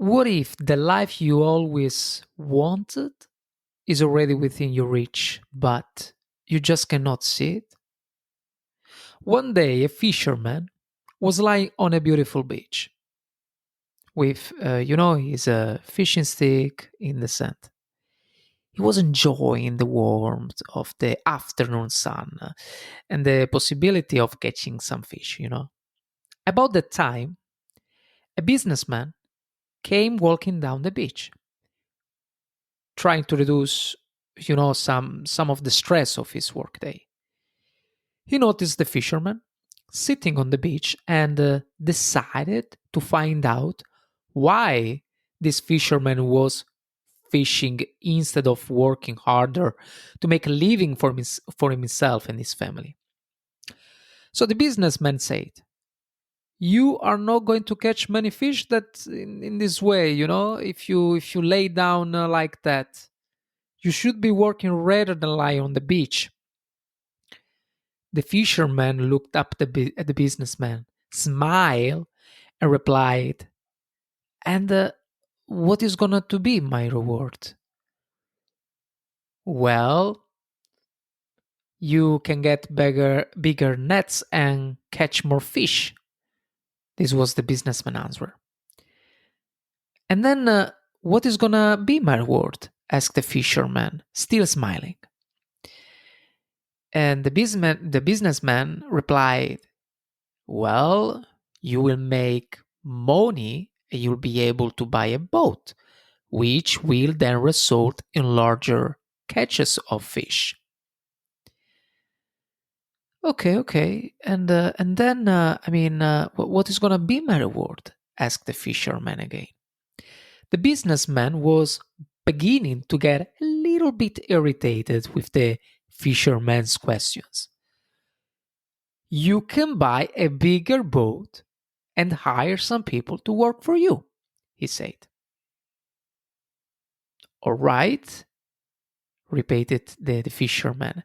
What if the life you always wanted is already within your reach, but you just cannot see it? One day, a fisherman was lying on a beautiful beach with, his fishing stick in the sand. He was enjoying the warmth of the afternoon sun and the possibility of catching some fish. About that time, a businessman came walking down the beach, trying to reduce, some of the stress of his workday. He noticed the fisherman sitting on the beach and decided to find out why this fisherman was fishing instead of working harder to make a living for himself and his family. So the businessman said, "You are not going to catch many fish that in this way, if you lay down like that. You should be working rather than lie on the beach." The fisherman looked up at the businessman, smiled, and replied, "And what is going to be my reward?" "Well, you can get bigger nets and catch more fish." This was the businessman's answer. "And then what is going to be my reward?" asked the fisherman, still smiling. And the businessman replied, "Well, you will make money and you'll be able to buy a boat, which will then result in larger catches of fish." Okay. And then, what is going to be my reward? Asked the fisherman again. The businessman was beginning to get a little bit irritated with the fisherman's questions. "You can buy a bigger boat and hire some people to work for you," he said. "All right," repeated the fisherman.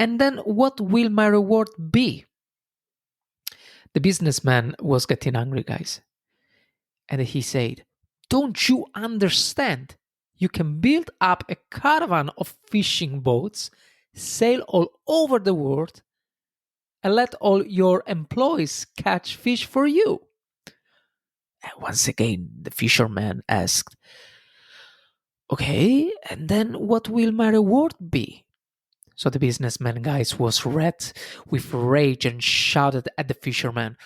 "And then what will my reward be?" The businessman was getting angry, guys. And he said, "Don't you understand? You can build up a caravan of fishing boats, sail all over the world, and let all your employees catch fish for you." And once again, the fisherman asked, "Okay, and then what will my reward be?" So the businessman, guys, was red with rage and shouted at the fisherman,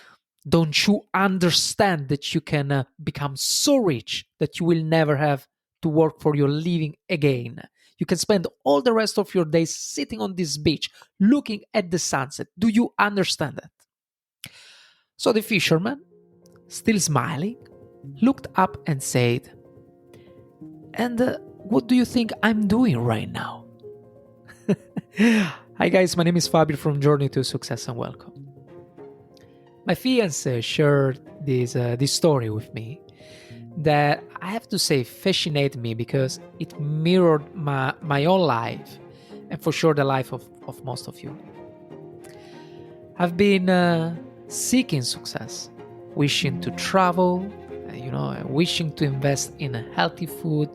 "Don't you understand that you can become so rich that you will never have to work for your living again? You can spend all the rest of your days sitting on this beach looking at the sunset. Do you understand that?" So the fisherman, still smiling, looked up and said, "And what do you think I'm doing right now?" Hi guys, my name is Fabio from Journey to Success and welcome. My fiance shared this story with me that I have to say fascinated me because it mirrored my own life and for sure the life of most of you. I've been seeking success, wishing to travel, wishing to invest in a healthy food,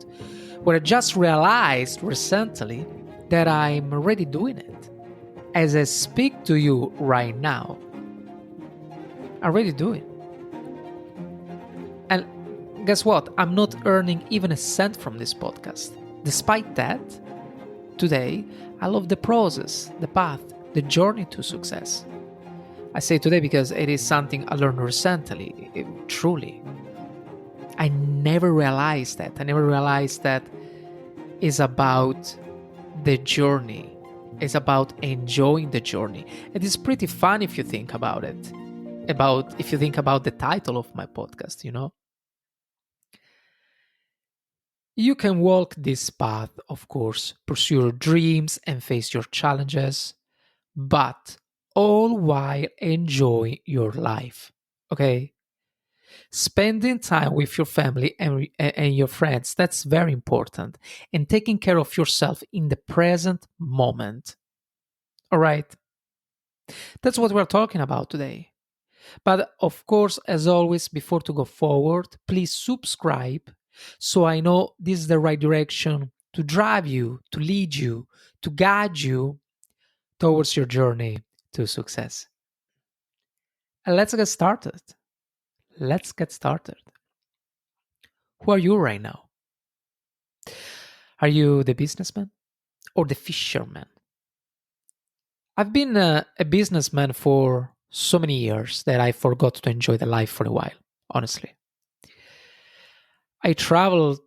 where I just realized recently that I'm already doing it. As I speak to you right now, I already do it. And guess what? I'm not earning even a cent from this podcast. Despite that, today, I love the process, the path, the journey to success. I say today because it is something I learned recently, truly. I never realized that. I never realized that it's about the journey. It's about enjoying the journey. It is pretty fun if you think about it. If you think about the title of my podcast, You can walk this path, of course, pursue your dreams and face your challenges, but all while enjoying your life. Okay? Spending time with your family and your friends, that's very important. And taking care of yourself in the present moment. All right? That's what we're talking about today. But of course, as always, before to go forward, please subscribe so I know this is the right direction to drive you, to lead you, to guide you towards your journey to success. And let's get started. Let's get started. Who are you right now? Are you the businessman or the fisherman? I've been a businessman for so many years that I forgot to enjoy the life for a while, honestly. I traveled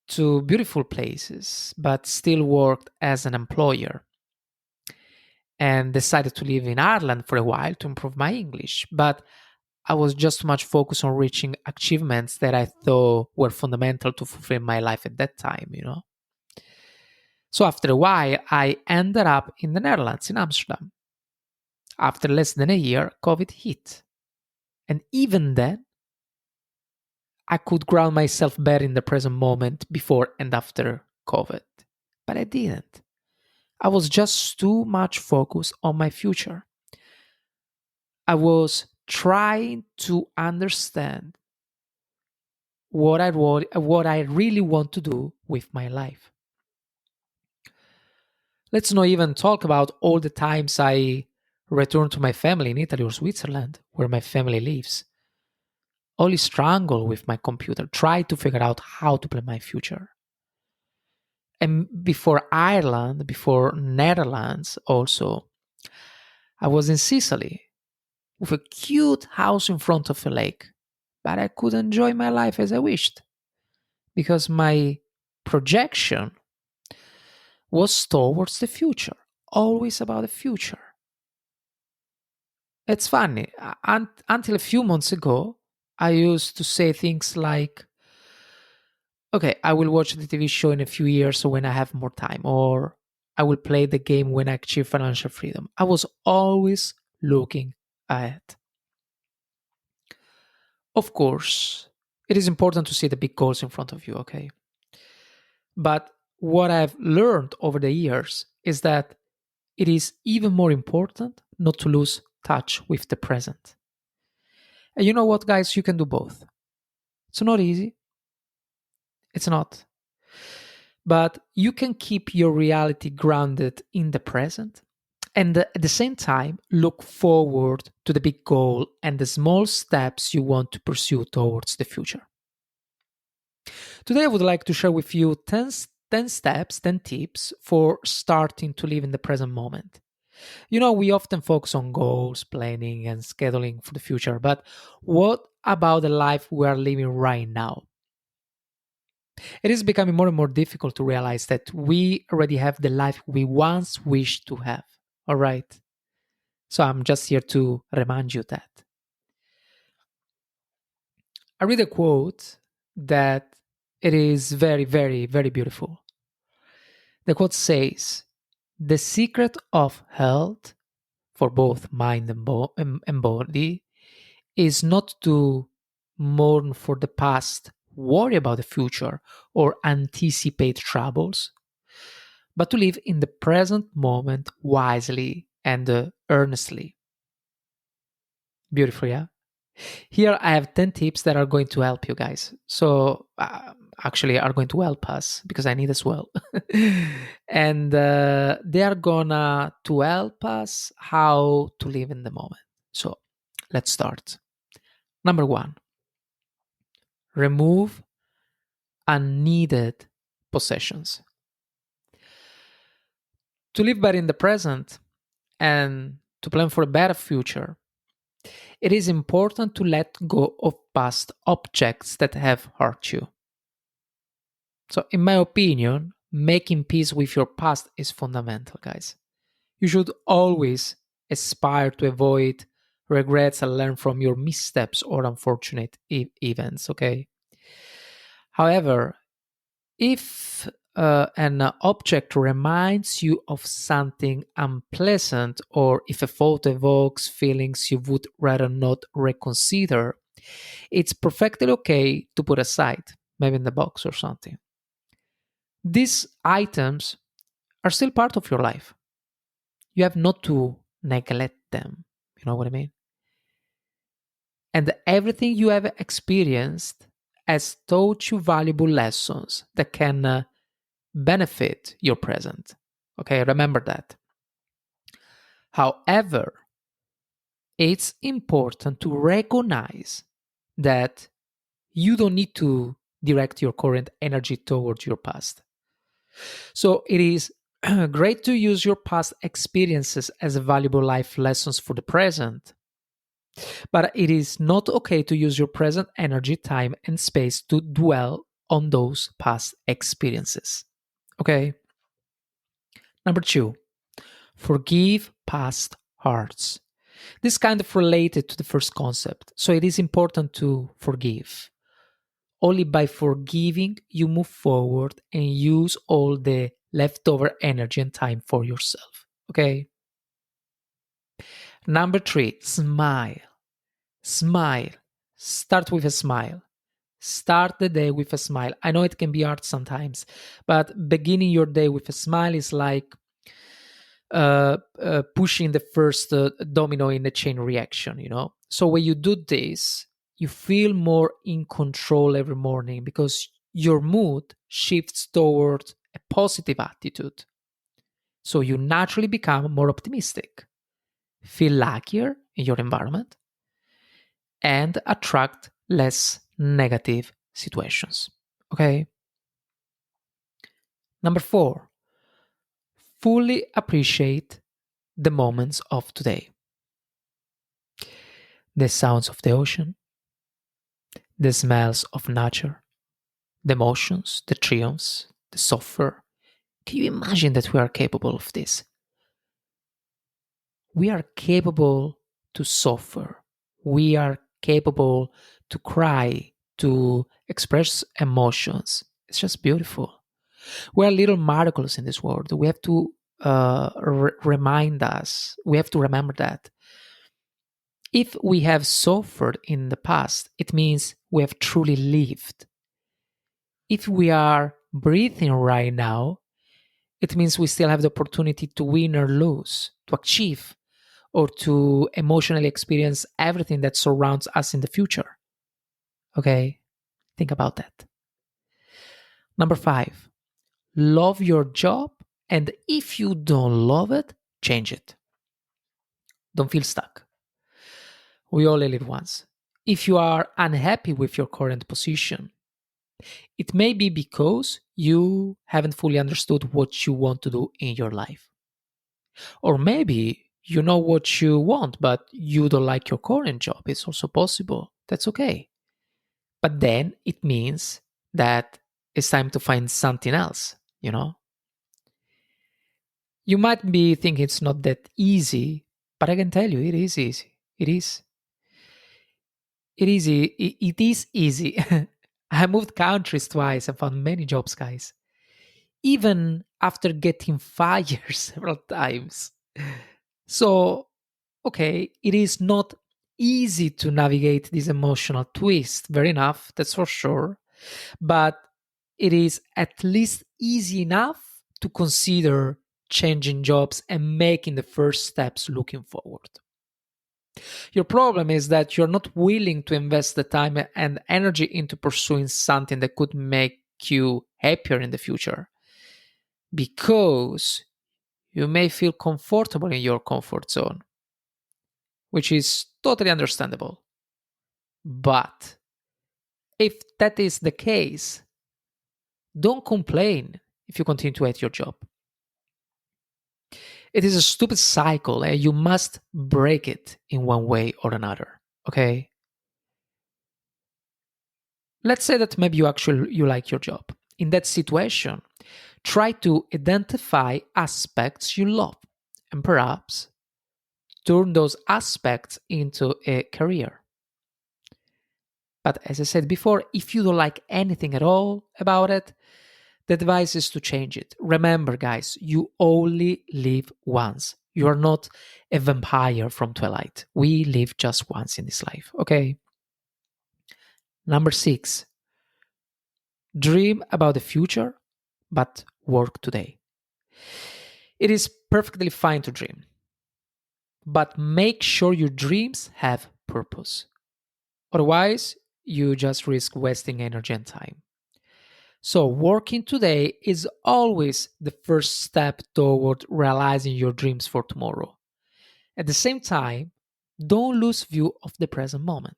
to beautiful places, but still worked as an employer and decided to live in Ireland for a while to improve my English. But I was just too much focused on reaching achievements that I thought were fundamental to fulfill my life at that time. So after a while, I ended up in the Netherlands, in Amsterdam. After less than a year, COVID hit. And even then, I could ground myself better in the present moment before and after COVID. But I didn't. I was just too much focused on my future. I was trying to understand what I really want to do with my life. Let's not even talk about all the times I returned to my family in Italy or Switzerland, where my family lives. Only struggle with my computer, try to figure out how to plan my future. And before Ireland, before Netherlands also, I was in Sicily with a cute house in front of a lake. But I could enjoy my life as I wished because my projection was towards the future, always about the future. It's funny, until a few months ago, I used to say things like, okay, I will watch the TV show in a few years when I have more time, or I will play the game when I achieve financial freedom. I was always looking ahead. Of course, it is important to see the big goals in front of you, okay? But what I've learned over the years is that it is even more important not to lose touch with the present. And you know what, guys? You can do both. It's not easy. It's not. But you can keep your reality grounded in the present and at the same time look forward to the big goal and the small steps you want to pursue towards the future. Today, I would like to share with you 10 steps, 10 tips for starting to live in the present moment. We often focus on goals, planning, and scheduling for the future, but what about the life we are living right now? It is becoming more and more difficult to realize that we already have the life we once wished to have. All right. So I'm just here to remind you that. I read a quote that it is very, very, very beautiful. The quote says, "The secret of health for both mind and body is not to mourn for the past, worry about the future, or anticipate troubles, but to live in the present moment wisely and earnestly." Beautiful, yeah? Here I have 10 tips that are going to help you guys. So, actually, are going to help us because I need as well. And they are gonna to help us how to live in the moment. So, let's start. Number one, remove unneeded possessions. To live better in the present and to plan for a better future, it is important to let go of past objects that have hurt you. So, in my opinion, making peace with your past is fundamental, guys. You should always aspire to avoid regrets and learn from your missteps or unfortunate events, okay? However, if an object reminds you of something unpleasant, or if a photo evokes feelings you would rather not reconsider, it's perfectly okay to put aside, maybe in the box or something. These items are still part of your life. You have not to neglect them. You know what I mean? And everything you have experienced has taught you valuable lessons that can benefit your present. Okay, remember that. However, it's important to recognize that you don't need to direct your current energy towards your past. So it is great to use your past experiences as valuable life lessons for the present, but it is not okay to use your present energy, time, and space to dwell on those past experiences. Okay? Number two, forgive past hurts. This kind of related to the first concept. So it is important to forgive. Only by forgiving, you move forward and use all the leftover energy and time for yourself. Okay? Number three, smile. Smile. Start with a smile. Start the day with a smile. I know it can be hard sometimes, but beginning your day with a smile is like pushing the first domino in the chain reaction, you know? So when you do this, you feel more in control every morning because your mood shifts toward a positive attitude. So you naturally become more optimistic, feel luckier in your environment, and attract less negative situations. Okay? Number four, fully appreciate the moments of today. The sounds of the ocean, the smells of nature, the emotions, the triumphs, the suffer. Can you imagine that we are capable of this? We are capable to suffer. We are capable to cry, to express emotions. It's just beautiful. We are little miracles in this world. We have to remind us, we have to remember that. If we have suffered in the past, it means we have truly lived. If we are breathing right now, it means we still have the opportunity to win or lose, to achieve, or to emotionally experience everything that surrounds us in the future. Okay? Think about that. Number five, love your job. And if you don't love it, change it. Don't feel stuck. We only live once. If you are unhappy with your current position, it may be because you haven't fully understood what you want to do in your life. Or maybe you know what you want, but you don't like your current job. It's also possible. That's okay. But then it means that it's time to find something else, you know? You might be thinking it's not that easy, but I can tell you it is easy. It is. It is easy. I moved countries twice and found many jobs, guys. Even after getting fired several times. So, okay, it is not easy to navigate this emotional twist, very enough, that's for sure. But it is at least easy enough to consider changing jobs and making the first steps looking forward. Your problem is that you're not willing to invest the time and energy into pursuing something that could make you happier in the future because you may feel comfortable in your comfort zone, which is totally understandable. But if that is the case, don't complain if you continue to hate your job. It is a stupid cycle and you must break it in one way or another. Okay? Let's say that maybe you like your job. In that situation, try to identify aspects you love and perhaps turn those aspects into a career. But as I said before, if you don't like anything at all about it, the advice is to change it. Remember, guys, you only live once. You are not a vampire from Twilight. We live just once in this life, okay? Number six, dream about the future, but work today. It is perfectly fine to dream, but make sure your dreams have purpose. Otherwise, you just risk wasting energy and time. So, working today is always the first step toward realizing your dreams for tomorrow. At the same time, don't lose view of the present moment.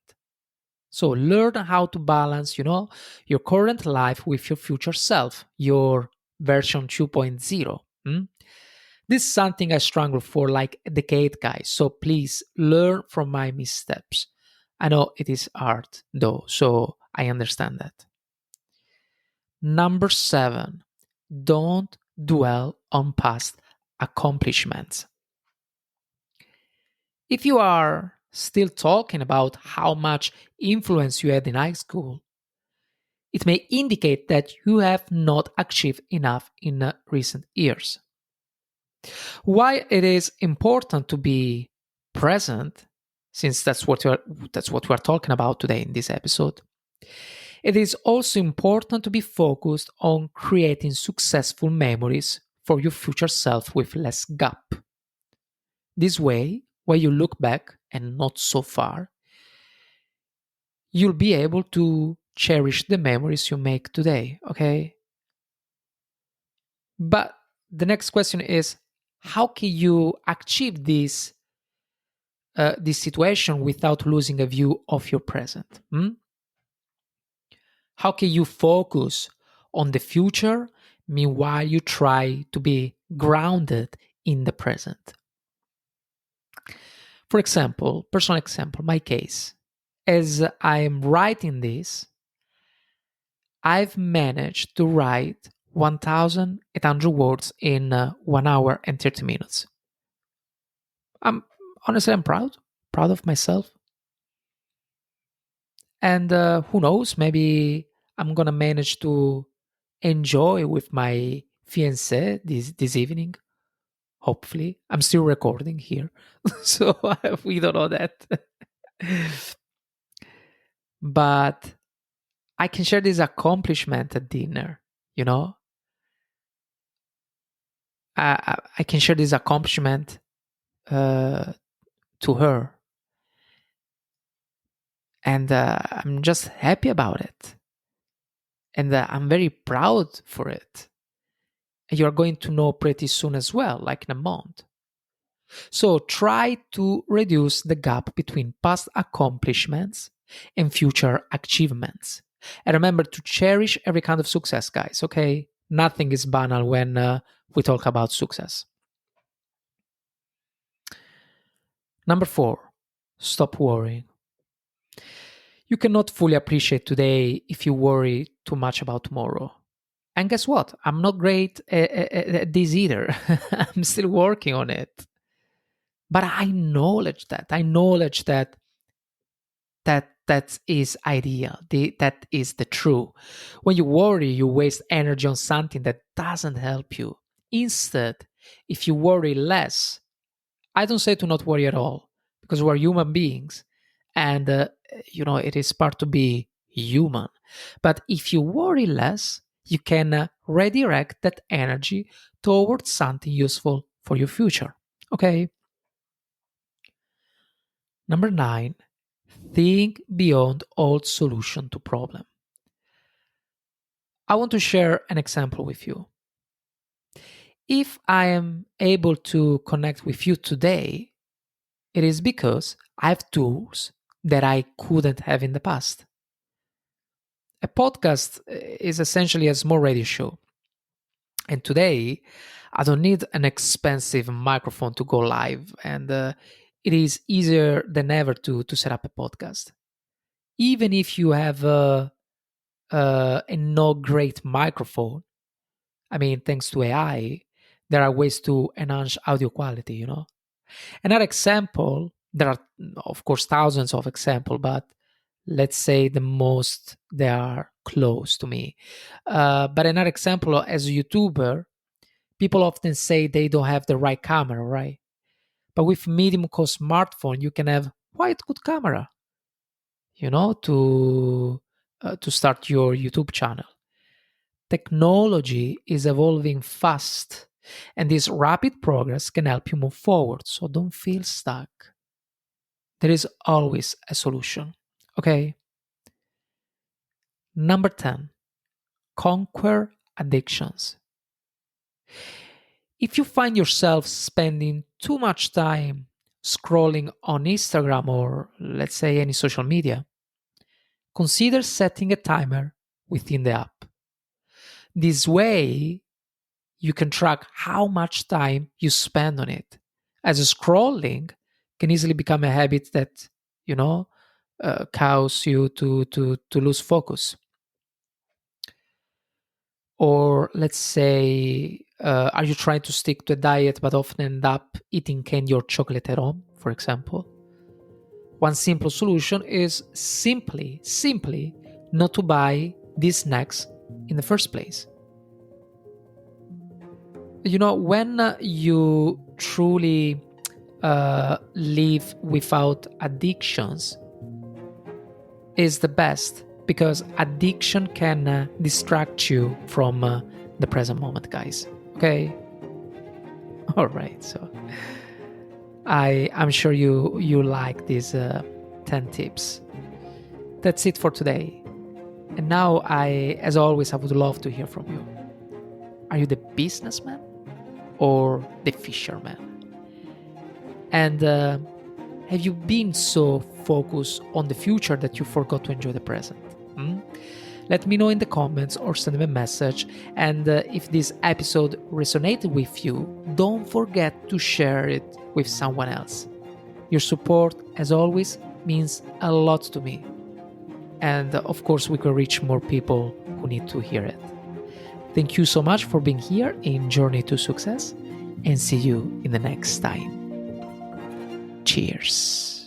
So, learn how to balance, your current life with your future self, your version 2.0. This is something I struggled for like a decade, guys. So please learn from my missteps. I know it is hard, though, so I understand that. Number seven, don't dwell on past accomplishments. If you are still talking about how much influence you had in high school, it may indicate that you have not achieved enough in recent years. Why it is important to be present, since that's what we're talking about today in this episode. It is also important to be focused on creating successful memories for your future self with less gap. This way, when you look back and not so far, you'll be able to cherish the memories you make today, okay? But the next question is, how can you achieve this situation without losing a view of your present? How can you focus on the future meanwhile you try to be grounded in the present? For example, personal example, my case. As I am writing this, I've managed to write 1,800 words in 1 hour and 30 minutes. I'm honestly, I'm proud of myself. And who knows, maybe I'm gonna manage to enjoy with my fiancée this evening. Hopefully, I'm still recording here, so we don't know that. But I can share this accomplishment at dinner. You know, I can share this accomplishment uh, to her, and I'm just happy about it, and I'm very proud for it. You're going to know pretty soon as well, like in a month. So try to reduce the gap between past accomplishments and future achievements. And remember to cherish every kind of success, guys, okay? Nothing is banal when we talk about success. Number four, stop worrying. You cannot fully appreciate today if you worry too much about tomorrow. And guess what? I'm not great at this either. I'm still working on it. But I acknowledge that. I acknowledge that is ideal. That is the true. When you worry, you waste energy on something that doesn't help you. Instead, if you worry less, I don't say to not worry at all, because we're human beings, and it is part to be human. But if you worry less, you can redirect that energy towards something useful for your future. Okay. Number nine, think beyond old solution to problem. I want to share an example with you. If I am able to connect with you today, it is because I have tools that I couldn't have in the past. A podcast is essentially a small radio show. And today, I don't need an expensive microphone to go live. And it is easier than ever to set up a podcast. Even if you have a not great microphone, I mean, thanks to AI, there are ways to enhance audio quality. Another example, there are, of course, thousands of examples, but let's say the most they are close to me. But another example, as a YouTuber, people often say they don't have the right camera, right? But with medium cost smartphone, you can have quite good camera, to start your YouTube channel. Technology is evolving fast, and this rapid progress can help you move forward. So don't feel stuck. There is always a solution. Okay. Number 10, conquer addictions. If you find yourself spending too much time scrolling on Instagram or, let's say, any social media, consider setting a timer within the app. This way, you can track how much time you spend on it. As scrolling can easily become a habit that, you know, cause you to lose focus. Or let's say, are you trying to stick to a diet but often end up eating candy or chocolate at home, for example? One simple solution is simply not to buy these snacks in the first place. When you truly live without addictions is the best, because addiction can distract you from the present moment, guys. Okay. All right. So I'm sure you like these 10 tips. That's it for today. And now, as always, I would love to hear from you. Are you the businessman or the fisherman? And have you been so focused on the future that you forgot to enjoy the present? Let me know in the comments or send me a message. And if this episode resonated with you, don't forget to share it with someone else. Your support, as always, means a lot to me. And of course, we can reach more people who need to hear it. Thank you so much for being here in Journey to Success, and see you in the next time. Cheers.